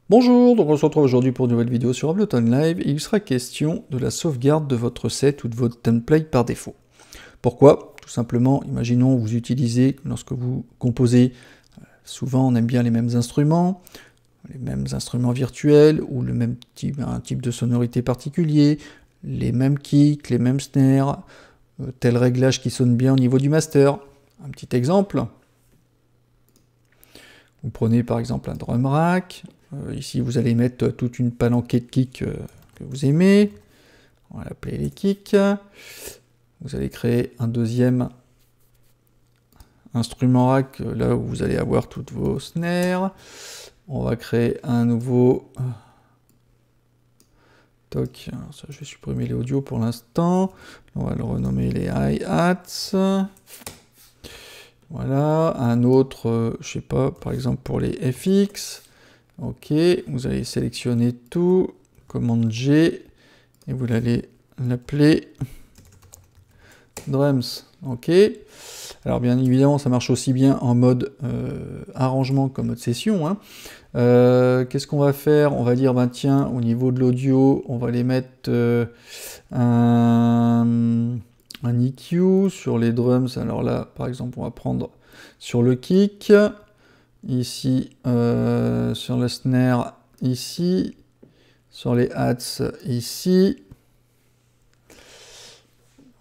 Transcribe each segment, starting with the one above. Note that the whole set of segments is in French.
Bonjour, donc on se retrouve aujourd'hui pour une nouvelle vidéo sur Ableton Live et il sera question de la sauvegarde de votre set ou de votre template par défaut. Pourquoi? Tout simplement, imaginons vous utilisez, lorsque vous composez, souvent on aime bien les mêmes instruments virtuels ou le même type, un type de sonorité particulier, les mêmes kicks, les mêmes snares, tel réglage qui sonne bien au niveau du master. Un petit exemple. Vous prenez par exemple un drum rack. Ici, vous allez mettre toute une palanquée de kicks que vous aimez. On va l'appeler les kicks. Vous allez créer un deuxième instrument rack, là où vous allez avoir toutes vos snares. On va créer un nouveau... Toc, alors ça, je vais supprimer les audios pour l'instant. On va le renommer les hi-hats. Voilà, un autre, je sais pas, par exemple pour les FX. Ok, vous allez sélectionner tout, commande G, et vous allez l'appeler drums. Ok. Alors bien évidemment, ça marche aussi bien en mode arrangement qu'en mode session, hein. Qu'est-ce qu'on va faire? On va dire, ben tiens, au niveau de l'audio, on va les mettre un EQ sur les drums. Alors là, par exemple, on va prendre sur le kick, ici, sur le snare, ici, sur les hats, ici.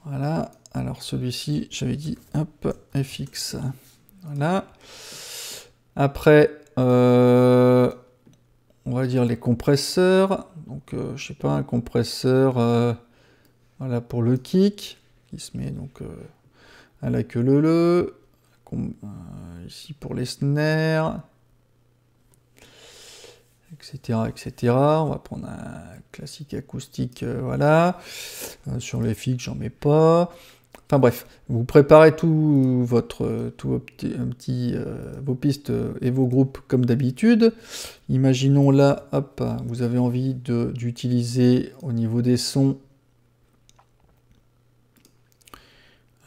Voilà. Alors celui-ci, j'avais dit, hop, FX. Voilà. Après, on va dire les compresseurs. Donc, je sais pas, un compresseur, voilà, pour le kick, qui se met donc à la queue leu. Ici pour les snares, etc., etc. On va prendre un classique acoustique, voilà. Sur les FX, j'en mets pas. Enfin bref, vous préparez vos pistes et vos groupes comme d'habitude. Imaginons là, hop, vous avez envie d'utiliser au niveau des sons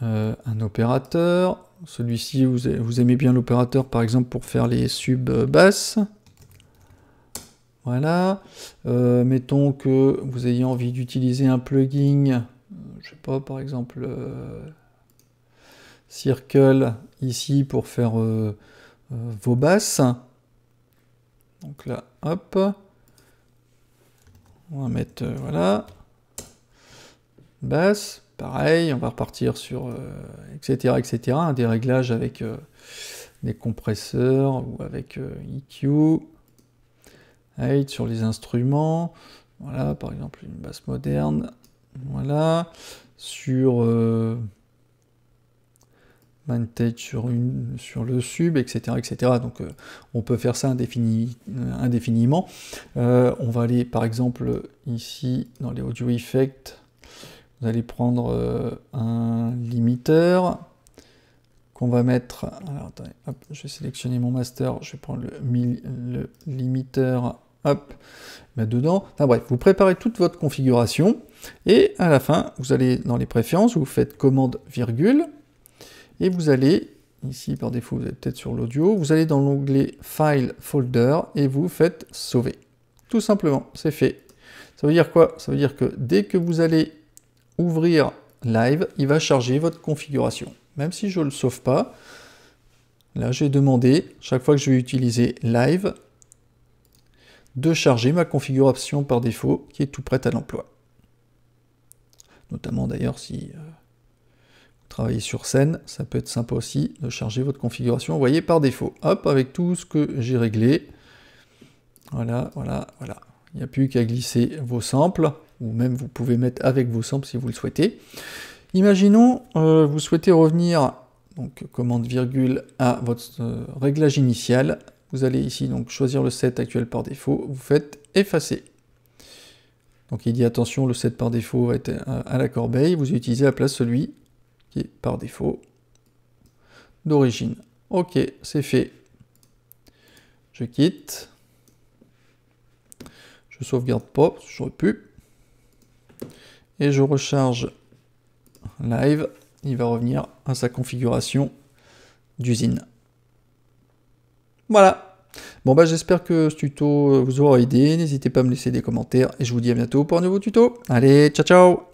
un opérateur. Celui-ci, vous aimez bien l'opérateur par exemple pour faire les subs basses. Voilà. Mettons que vous ayez envie d'utiliser un plugin, je sais pas, par exemple Circle ici pour faire vos basses. Donc là, hop. On va mettre, voilà, basse. Pareil, on va repartir sur, etc., etc. Des réglages avec des compresseurs ou avec EQ. Height sur les instruments. Voilà, par exemple, une basse moderne. Voilà. Sur Vantage sur le sub, etc., etc. Donc on peut faire ça indéfiniment. On va aller par exemple ici dans les audio effects. Vous allez prendre un limiteur qu'on va mettre. Alors attendez, hop, je vais sélectionner mon master. Je vais prendre le limiteur. Hop, mettre dedans. Enfin bref, vous préparez toute votre configuration et à la fin, vous allez dans les préférences, vous faites commande virgule. Et vous allez, ici par défaut, vous êtes peut-être sur l'audio, vous allez dans l'onglet File Folder et vous faites sauver. Tout simplement, c'est fait. Ça veut dire quoi? Ça veut dire que dès que vous allez ouvrir Live, il va charger votre configuration. Même si je ne le sauve pas, là j'ai demandé, chaque fois que je vais utiliser Live, de charger ma configuration par défaut qui est tout prête à l'emploi. Notamment d'ailleurs si... travailler sur scène, ça peut être sympa aussi de charger votre configuration, vous voyez, par défaut. Hop, avec tout ce que j'ai réglé. Voilà, voilà, voilà. Il n'y a plus qu'à glisser vos samples, ou même vous pouvez mettre avec vos samples si vous le souhaitez. Imaginons, vous souhaitez revenir, donc commande virgule, à votre réglage initial. Vous allez ici donc choisir le set actuel par défaut, vous faites effacer. Donc il dit attention, le set par défaut va être à la corbeille, vous utilisez à la place celui qui est par défaut d'origine. Ok, c'est fait. Je quitte. Je sauvegarde pas, parce que j'aurais pu. et je recharge Live, il va revenir à sa configuration d'usine. Voilà. Bon bah j'espère que ce tuto vous aura aidé, n'hésitez pas à me laisser des commentaires et je vous dis à bientôt pour un nouveau tuto. Allez, ciao ciao!